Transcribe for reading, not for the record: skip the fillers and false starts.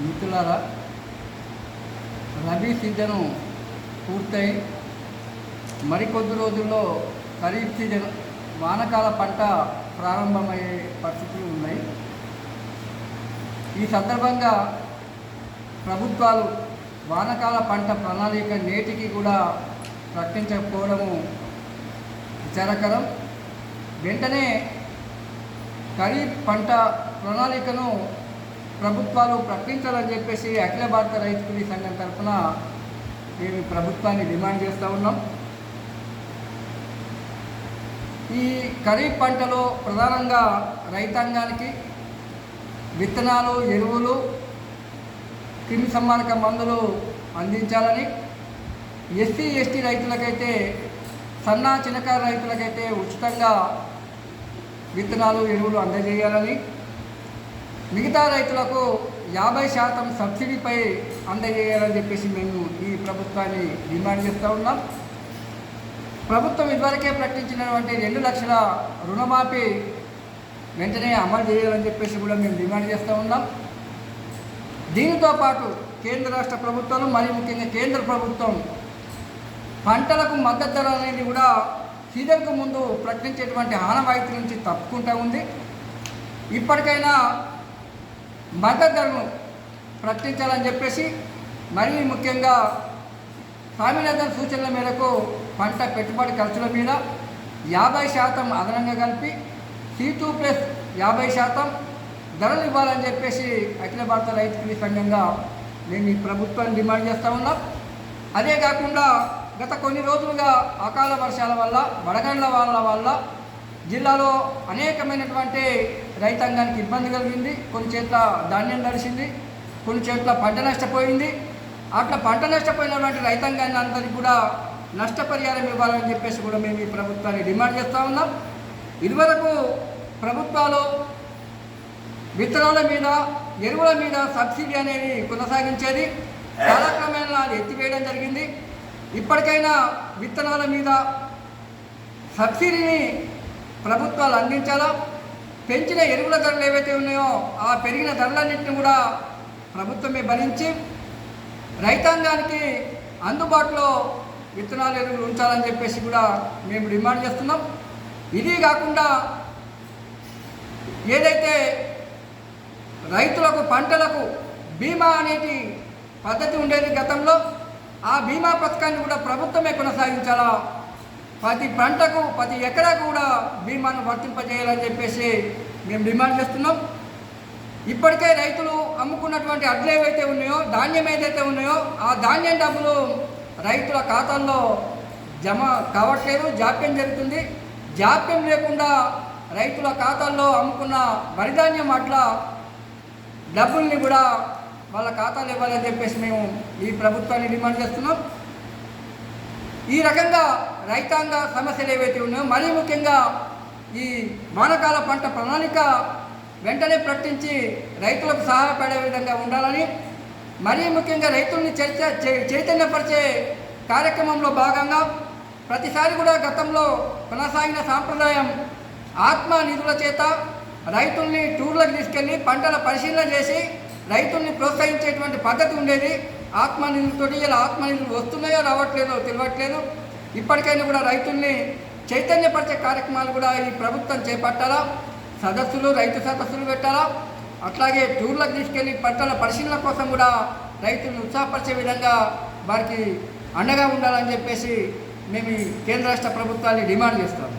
మిత్రులారా, రబీ సీజను పూర్తయి మరికొద్ది రోజుల్లో ఖరీఫ్ సీజన్ వానకాల పంట ప్రారంభమయ్యే పరిస్థితులు ఉన్నాయి. ఈ సందర్భంగా ప్రభుత్వాలు వానకాల పంట ప్రణాళిక నేటికి కూడా ప్రకటించకపోవడము విచారకరం. వెంటనే ఖరీఫ్ పంట ప్రణాళికను ప్రభుత్వాలు ప్రకటించాలని చెప్పేసి అఖిల భారత రైతు కూలీ సంఘం తరఫున మేము ప్రభుత్వాన్ని డిమాండ్ చేస్తూ ఉన్నాం. ఈ ఖరీఫ్ పంటలో ప్రధానంగా రైతాంగానికి విత్తనాలు, ఎరువులు, క్రిమి సంహారక మందులు అందించాలని, ఎస్సీ ఎస్టీ రైతులకైతే, సన్న చిన్నకారు రైతులకైతే ఉచితంగా విత్తనాలు, ఎరువులు అందజేయాలని, మిగతా రైతులకు 50% సబ్సిడీపై అందజేయాలని చెప్పేసి మేము ఈ ప్రభుత్వాన్ని డిమాండ్ చేస్తూ ఉన్నాం. ప్రభుత్వం ఇదివరకే ప్రకటించినటువంటి 2 లక్షల రుణమాఫీ వెంటనే అమలు చేయాలని చెప్పేసి కూడా మేము డిమాండ్ చేస్తూ ఉన్నాం. దీనితో పాటు కేంద్ర రాష్ట్ర ప్రభుత్వాలు, మరియు ముఖ్యంగా కేంద్ర ప్రభుత్వం పంటలకు మద్దతు ధర అనేది కూడా సీజన్కు ముందు ప్రకటించేటువంటి ఆనవాయితీ నుంచి తప్పుకుంటూ ఉంది. ఇప్పటికైనా మద్దతు ధరను ప్రకటించాలని చెప్పేసి, మరీ ముఖ్యంగా స్వామినాథన్ సూచనల మేరకు పంట పెట్టుబడి ఖర్చుల మీద 50% అదనంగా కలిపి C2+50% ధరలు ఇవ్వాలని చెప్పేసి అఖిల భారత రైతు కూలీ సంఘంగా మేము ఈ ప్రభుత్వాన్ని డిమాండ్ చేస్తూ ఉన్నాం. అదే కాకుండా గత కొన్ని రోజులుగా అకాల వర్షాల వల్ల, వడగండ్ల వల్ల జిల్లాలో అనేకమైనటువంటి రైతాంగానికి ఇబ్బంది కలిగింది. కొన్ని చోట్ల ధాన్యం తడిసింది, కొన్ని చోట్ల పంట నష్టపోయింది. అట్లా పంట నష్టపోయినటువంటి రైతాంగాన్ని అందరికీ కూడా నష్టపరిహారం ఇవ్వాలని చెప్పేసి కూడా మేము ఈ ప్రభుత్వాన్ని డిమాండ్ చేస్తూ ఉన్నాం. ఇదివరకు ప్రభుత్వాలు విత్తనాల మీద, ఎరువుల మీద సబ్సిడీ అనేది కొనసాగించేది. కాలక్రమేణా అది ఎత్తివేయడం జరిగింది. ఇప్పటికైనా విత్తనాల మీద సబ్సిడీని ప్రభుత్వాలు అందించాలా. పెంచిన ఎరువుల ధరలు ఏవైతే ఉన్నాయో ఆ పెరిగిన ధరలన్నింటినీ కూడా ప్రభుత్వమే భరించి రైతాంగానికి అందుబాటులో విత్తనాలు, ఎరువులు ఉంచాలని చెప్పేసి కూడా మేము డిమాండ్ చేస్తున్నాం. ఇది కాకుండా ఏదైతే రైతులకు పంటలకు బీమా అనేది పద్ధతి ఉండేది గతంలో, ఆ బీమా పథకాన్ని కూడా ప్రభుత్వమే కొనసాగించాలా. ప్రతి పంటకు, ప్రతి ఎకరాకు కూడా బీమాను వర్తింపజేయాలని చెప్పేసి మేము డిమాండ్ చేస్తున్నాం. ఇప్పటికే రైతులు అమ్ముకున్నటువంటి అడ్లు ఏవైతే ఉన్నాయో, ధాన్యం ఏదైతే ఉన్నాయో ఆ ధాన్యం డబ్బులు రైతుల ఖాతాల్లో జమ కావట్లేదు, జాప్యం జరుగుతుంది. జాప్యం లేకుండా రైతుల ఖాతాల్లో అమ్ముకున్న వరిధాన్యం అట్ల డబ్బుల్ని కూడా వాళ్ళ ఖాతాలు ఇవ్వాలని చెప్పేసి మేము ఈ ప్రభుత్వాన్ని డిమాండ్ చేస్తున్నాం. ఈ రకంగా రైతాంగ సమస్యలు ఏవైతే ఉన్నాయో, మరీ ముఖ్యంగా ఈ వానకాల పంట ప్రణాళిక వెంటనే ప్రకటించి రైతులకు సహాయపడే విధంగా ఉండాలని, మరీ ముఖ్యంగా రైతుల్ని చైతన్యపరిచే కార్యక్రమంలో భాగంగా ప్రతిసారి కూడా గతంలో కొనసాగిన సాంప్రదాయం ఆత్మ నిధుల చేత రైతుల్ని టూర్లకు తీసుకెళ్ళి పంటల పరిశీలన చేసి రైతుల్ని ప్రోత్సహించేటువంటి పద్ధతి ఉండేది. ఆత్మ నిధులతో ఇలా ఆత్మ నిధులు వస్తున్నాయో రావట్లేదో తెలియట్లేదు. ఇప్పటికైనా కూడా రైతుల్ని చైతన్యపరిచే కార్యక్రమాలు కూడా ఈ ప్రభుత్వం చేపట్టాలా. సదస్సులు, రైతు సదస్సులు పెట్టాలా. అట్లాగే టూర్లకు తీసుకెళ్ళి పంటల పరిశీలన కోసం కూడా రైతులను ఉత్సాహపరిచే విధంగా వారికి అండగా ఉండాలని చెప్పేసి మేము కేంద్ర రాష్ట్ర ప్రభుత్వాన్ని డిమాండ్ చేస్తాం.